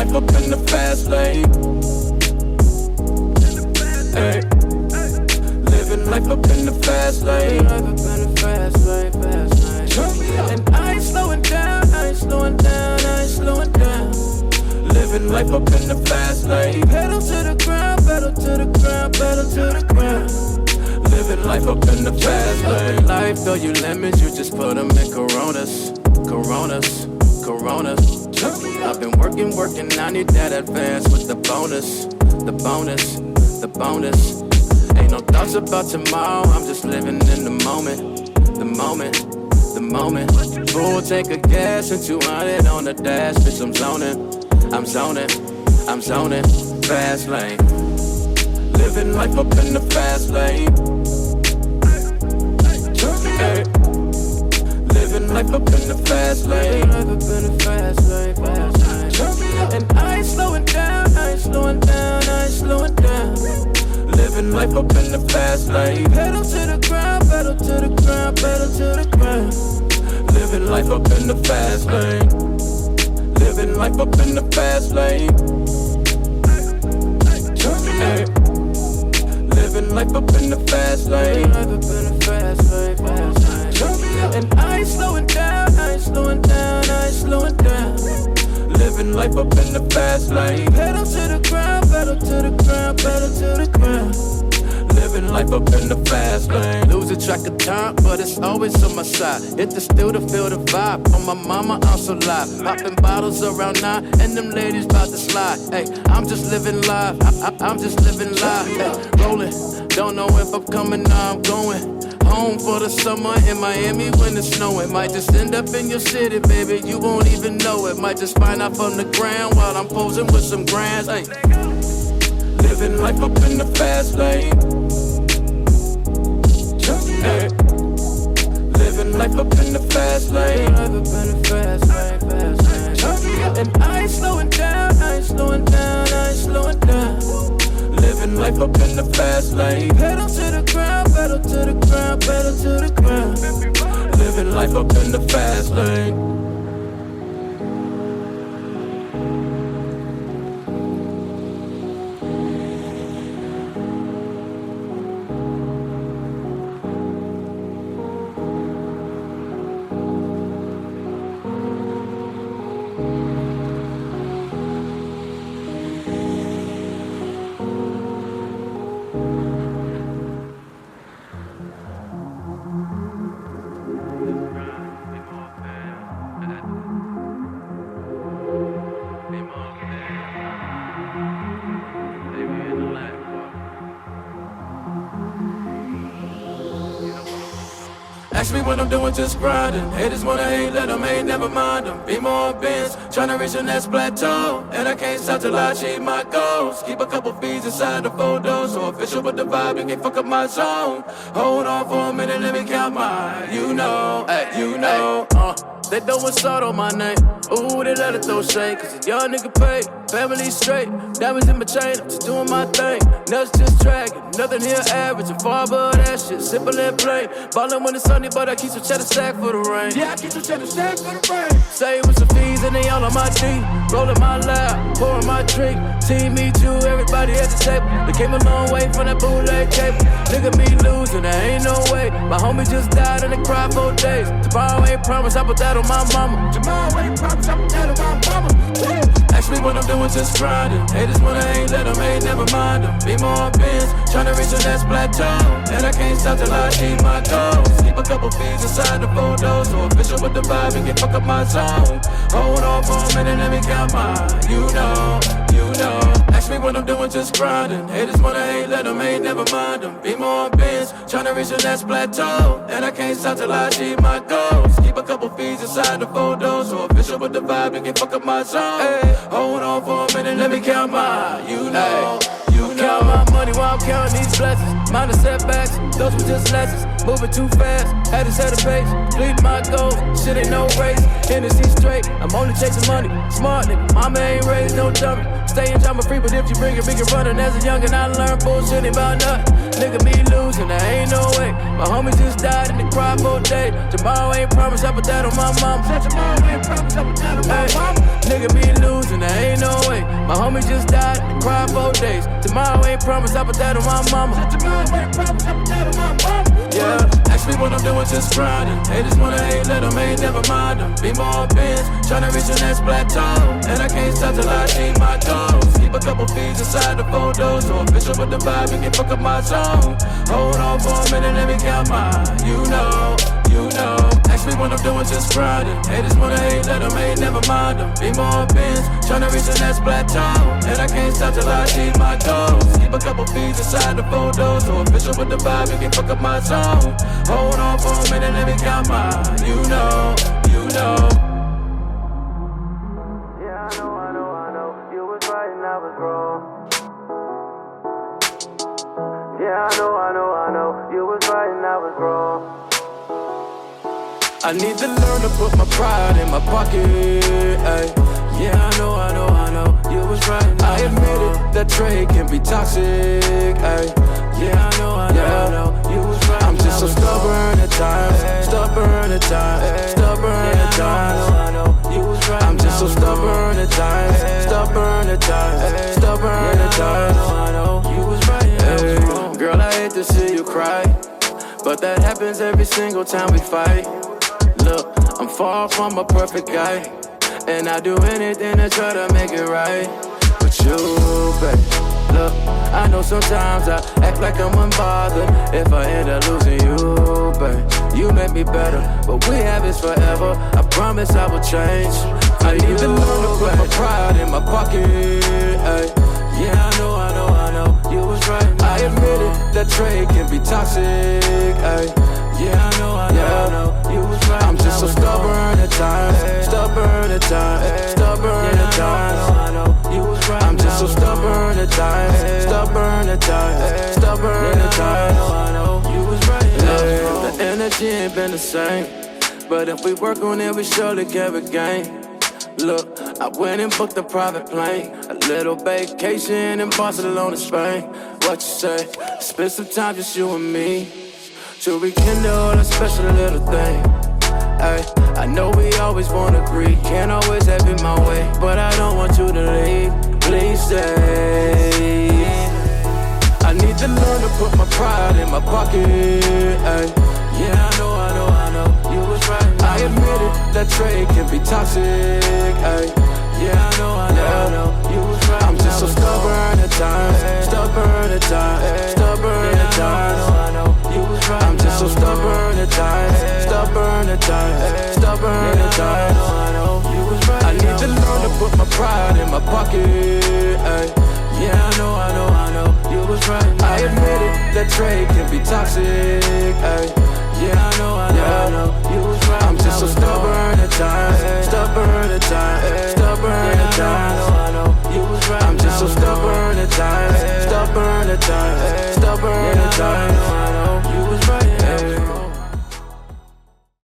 life up in the fast lane. Hey. Living life up in the fast lane. Life up in the fast lane, fast lane. And I ain't slowing down, I ain't slowing down, I ain't slowing down. Living life up in the fast lane. Pedal to the ground, pedal to the ground, pedal to the ground. Living life up in the fast lane. Life, though you lemons, you just put them in Coronas. Coronas, Coronas. I've been working, I need that advance with the bonus. The bonus, the bonus. Ain't no thoughts about tomorrow, I'm just living in the moment. The moment, the moment. Full tank of gas and 200 on the dash, bitch, I'm zoning. I'm zoning, I'm zoning. Fast lane. Living life up in the fast lane. Hey. Living life up in the fast lane. Life up in the fast lane, fast lane. And I ain't slowing down, I ain't slowing down, I ain't slowing down. Living life up in the fast lane. Pedal to the ground, pedal to the ground, pedal to the ground. Living life up in the fast lane. Living life up in the fast lane. Hey. Living life up in the fast lane. Life up in the fast lane, fast lane. And I ain't slowing down, I ain't slowing down, I ain't slowing down. Living life up in the fast lane. Pedal to the ground, pedal to the ground, pedal to the ground. Living life up in the fast lane. Losing track of time, but it's always on my side. Hit the still to feel the vibe. On my mama, I'm so live. Popping bottles around 9, and them ladies bout to slide. Hey, I'm just living live. I'm just living live. Hey, rolling. Don't know if I'm coming or I'm going. Home for the summer in Miami when it's snowing. Might just end up in your city, baby, you won't even know it. Might just find out from the ground while I'm posing with some grands. Hey. Living life up in the fast lane. Hey. Living life up in the fast lane. Life up in the fast lane, fast lane. And I ain't slowing down, I ain't slowing down, I ain't slowing down. Living life up in the fast lane. Pedal to the ground, pedal to the ground, pedal to the ground. Living life up in the fast lane. Ask me what I'm doing, just grinding. Haters wanna hate, let them hate, never mind them. Be more bins, tryna reach the next plateau. And I can't stop till I achieve my goals. Keep a couple feeds inside the photos. So official with the vibe, you can't fuck up my zone. Hold on for a minute, let me count mine. You know, you know. They throwin' salt on my name. Ooh, they let it throw shade. Cause a young nigga paid, family straight. Diamonds in my chain, I'm just doing my thing. Nuts just dragging, nothing here average. I'm far above that shit, simple and plain. Ballin' when it's sunny, but I keep some cheddar stack for the rain. Yeah, I keep some cheddar stack for the rain. Say it with some fees and they all on my team. Rollin' my lap, pouring my drink. Team, me too, everybody at the table. They came a long way from that bootleg table. Nigga, me losing, there ain't no way. My homie just died and they cried 4 days. Tomorrow ain't promise, I put that on my mama. Tomorrow ain't promise, I put that on my mama. Ask me what I'm doing, just grinding. Haters wanna hate, let them hate, never mind them. Be more bins, tryna reach the next plateau. And I can't stop till I achieve my goals. Keep a couple feeds inside the photos. So official with the vibe and get fuck up my zone. Hold on for a minute, let me count mine. You know, you know. Ask me what I'm doing, just grinding. Haters wanna hate, let them hate, never mind them. Be more bins, tryna reach the next plateau. And I can't stop till I achieve my goals. Keep a couple feeds inside the photos. So official with the vibe and get fuck up my zone. Hey, hold on for a minute, let me count mine. You know, you know. Count my money while I'm counting these blessings. Minor setbacks, those were just lessons. moving too fast, had to set a pace. Bleed my goal, shit ain't no race. Hennessy straight, I'm only chasing money. Smart nigga, mama ain't raised no dummy. Staying drama free, but if you bring it, we can run it. As a youngin', I learned bullshit ain't about nothing. Nigga be losing, there ain't no way. My homie just died and they cried for a day. Tomorrow ain't promised, I put that on my mama. Tomorrow ain't promised, I put that on my mama. Nigga be losing, there ain't no way. My homie just died and cried for days. Tomorrow ain't promised, I put that on my mama. Tomorrow ain't promised, I put that on my mama. Yeah, ask me what I'm doing, just grinding. Haters wanna hate, let them hate, never mind them. Be more bins, tryna reach the next plateau. And I can't stop till I achieve my goals. Keep a couple fees inside the photos. So official with the vibe and can fuck up my zone. Hold on for a minute, let me count mine. You know. Ask me what I'm doing, just grinding. Haters wanna hate, let them hate, never mind them. Be more bins, tryna reach the next plateau. And I can't stop till I achieve my goals. Keep a couple fees inside the photos. So official with the vibe and can fuck up my zone. Hold on for a minute, let me count mine. You know. Yeah, I know, you was right and I was wrong. Yeah, I know, you was right and I was wrong. I need to learn to put my pride in my pocket, ay. Yeah, I know, you was right. I admit it, that trade can be toxic, ay. Yeah, I know, you was right. I'm just so stubborn at times, stubborn at times. I know, you was right. I'm just so stubborn at times, stubborn at times. I know, you was right. Hey, girl, I hate to see you cry, but that happens every single time we fight. Look, I'm far from a perfect guy, and I do anything to try to make it right. But you, baby, look, I know sometimes I act like I'm unbothered. If I end up losing you, baby, you make me better. But we have this forever, I promise I will change. I need to learn to put my pride in my pocket, ay. Yeah, I know, you was right. I admit it, that trade can be toxic, ay. Yeah, I know, you was right. I'm just so stubborn at times, I know, you was right. I'm just so stubborn at times, I know, you was right. The energy ain't been the same, but if we work on it, we surely can regain. Look, I went and booked a private plane, a little vacation in Barcelona, Spain. What you say? Spend some time just you and me to rekindle a special little thing. Ay, I know we always wanna agree, can't always have it my way, but I don't want you to leave. Please stay. I need to learn to put my pride in my pocket. Ay, yeah, I know, you was right. I admit it, that trade can be toxic. Ay, yeah, I know, you was right. I'm just so stubborn at times, I know, you was right. I'm just so stubborn at times, I know, you was right. I need to learn to put my pride in my pocket. Ay, yeah, I know, you was right. I admit it, that trade can be toxic. Ay,